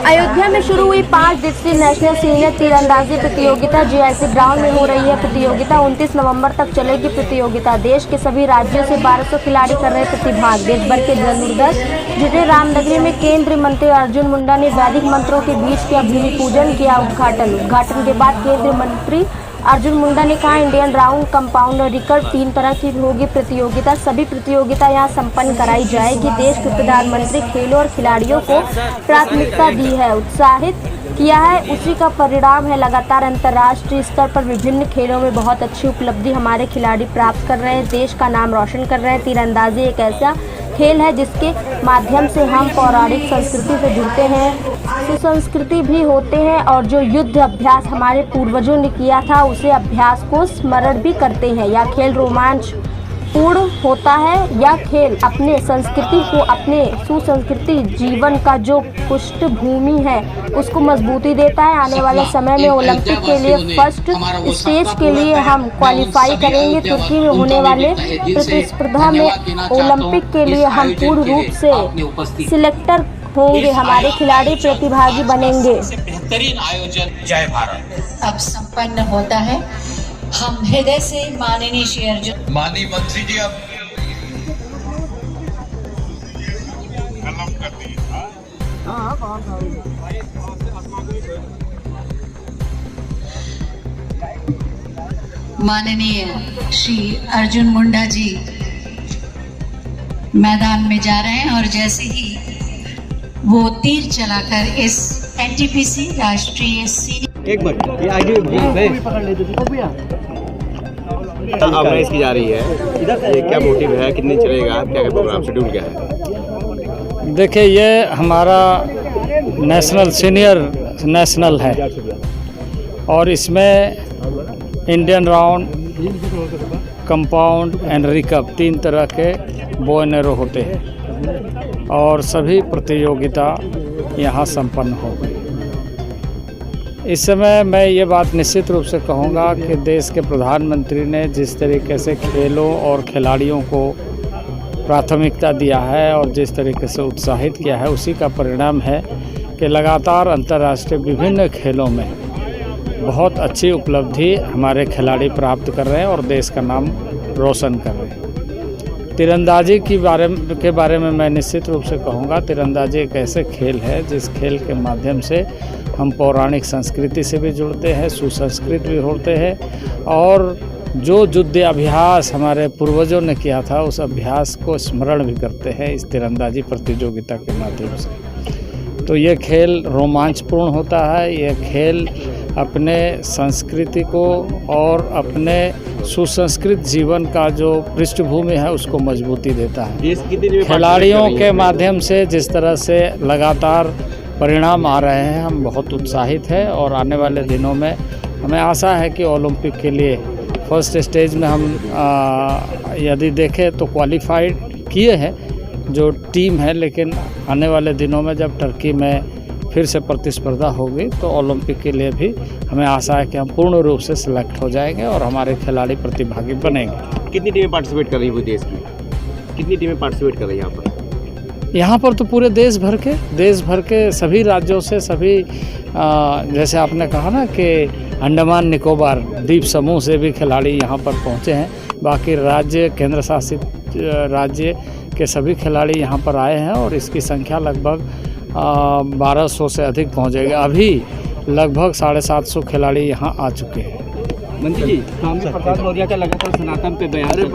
अयोध्या में शुरू हुई 5 दिवसीय नेशनल सीनियर तीरंदाजी प्रतियोगिता जीआईसी ग्राउंड में हो रही है। प्रतियोगिता 29 नवंबर तक चलेगी। प्रतियोगिता देश के सभी राज्यों से 1200 खिलाड़ी कर रहे प्रतिभाग। देश भर के धनुर्धर जुटे। रामनगरी में केंद्रीय मंत्री अर्जुन मुंडा ने वैदिक मंत्रों के बीच किया भूमि पूजन, किया उद्घाटन के बाद केंद्रीय मंत्री अर्जुन मुंडा ने कहा, इंडियन राउंड, कंपाउंड और रिकर्व 3 तरह की होगी प्रतियोगिता। सभी प्रतियोगिता यहां संपन्न कराई जाएगी। देश के प्रधानमंत्री खेलों और खिलाड़ियों को प्राथमिकता दी है, उत्साहित किया है, उसी का परिणाम है। लगातार अंतर्राष्ट्रीय स्तर पर विभिन्न खेलों में बहुत अच्छी उपलब्धि हमारे खिलाड़ी प्राप्त कर रहे हैं, देश का नाम रोशन कर रहे हैं। तीरंदाजी एक ऐसा खेल है जिसके माध्यम से हम पौराणिक संस्कृति से जुड़ते हैं, सुसंस्कृति भी होते हैं और जो युद्ध अभ्यास हमारे पूर्वजों ने किया था उसे अभ्यास को स्मरण भी करते हैं। यह खेल रोमांच पूर्ण होता है। यह खेल अपने संस्कृति को, अपने सुसंस्कृति जीवन का जो पृष्ठभूमि है उसको मजबूती देता है। आने वाले समय में ओलंपिक के लिए फर्स्ट स्टेज के लिए हम क्वालिफाई करेंगे, क्योंकि होने वाले प्रतिस्पर्धा में ओलंपिक के लिए हम पूर्ण रूप से सिलेक्टर होंगे, हमारे खिलाड़ी प्रतिभागी बनेंगे। बेहतरीन आयोजन जय भारत अब संपन्न होता है। हम हृदय से माननीय श्री अर्जुन माननीय मंत्री जी अब माननीय श्री अर्जुन मुंडा जी मैदान में जा रहे हैं और जैसे ही वो तीर चलाकर इस एनटीपीसी राष्ट्रीय सीनियर एक मिनट ये आगे ऑर्गेनाइज की जा रही है, ये क्या मोटिव है, कितने चलेगा, क्या क्या प्रोग्राम शेड्यूल क्या है? देखिए, ये हमारा नेशनल सीनियर नेशनल है और इसमें Indian round, compound and recurve 3 तरह के बो एंड एरो होते हैं और सभी प्रतियोगिता यहाँ संपन्न हो गई। इस समय मैं ये बात निश्चित रूप से कहूँगा कि देश के प्रधानमंत्री ने जिस तरीके से खेलों और खिलाड़ियों को प्राथमिकता दिया है और जिस तरीके से उत्साहित किया है, उसी का परिणाम है कि लगातार अंतर्राष्ट्रीय विभिन्न खेलों में बहुत अच्छी उपलब्धि हमारे खिलाड़ी प्राप्त कर रहे हैं और देश का नाम रोशन कर रहे हैं। तीरंदाजी के बारे में मैं निश्चित रूप से कहूँगा, तीरंदाजी एक ऐसे खेल है जिस खेल के माध्यम से हम पौराणिक संस्कृति से भी जुड़ते हैं, सुसंस्कृत भी होते हैं और जो युद्ध अभ्यास हमारे पूर्वजों ने किया था उस अभ्यास को स्मरण भी करते हैं इस तीरंदाजी प्रतियोगिता के माध्यम से। तो ये खेल रोमांचपूर्ण होता है। ये खेल अपने संस्कृति को और अपने सुसंस्कृत जीवन का जो पृष्ठभूमि है उसको मजबूती देता है। खिलाड़ियों के माध्यम से जिस तरह से लगातार परिणाम आ रहे हैं, हम बहुत उत्साहित हैं और आने वाले दिनों में हमें आशा है कि ओलंपिक के लिए फर्स्ट स्टेज में हम यदि देखें तो क्वालिफाइड किए हैं जो टीम है, लेकिन आने वाले दिनों में जब टर्की में फिर से प्रतिस्पर्धा होगी तो ओलंपिक के लिए भी हमें आशा है कि हम पूर्ण रूप से सिलेक्ट हो जाएंगे और हमारे खिलाड़ी प्रतिभागी बनेंगे। कितनी टीमें पार्टिसिपेट कर रही है देश की? कितनी टीमें पार्टिसिपेट कर रही है यहाँ पर तो पूरे देश भर के सभी राज्यों से, सभी जैसे आपने कहा ना कि अंडमान निकोबार द्वीप समूह से भी खिलाड़ी यहाँ पर पहुँचे हैं। बाकी राज्य, केंद्र शासित राज्य के सभी खिलाड़ी यहाँ पर आए हैं और इसकी संख्या लगभग 1200 से अधिक पहुँचेगी। अभी लगभग 750 खिलाड़ी यहाँ आ चुके हैं। मंत्री जी, स्वामी प्रसाद मौर्य का लगातार सनातन पे बयान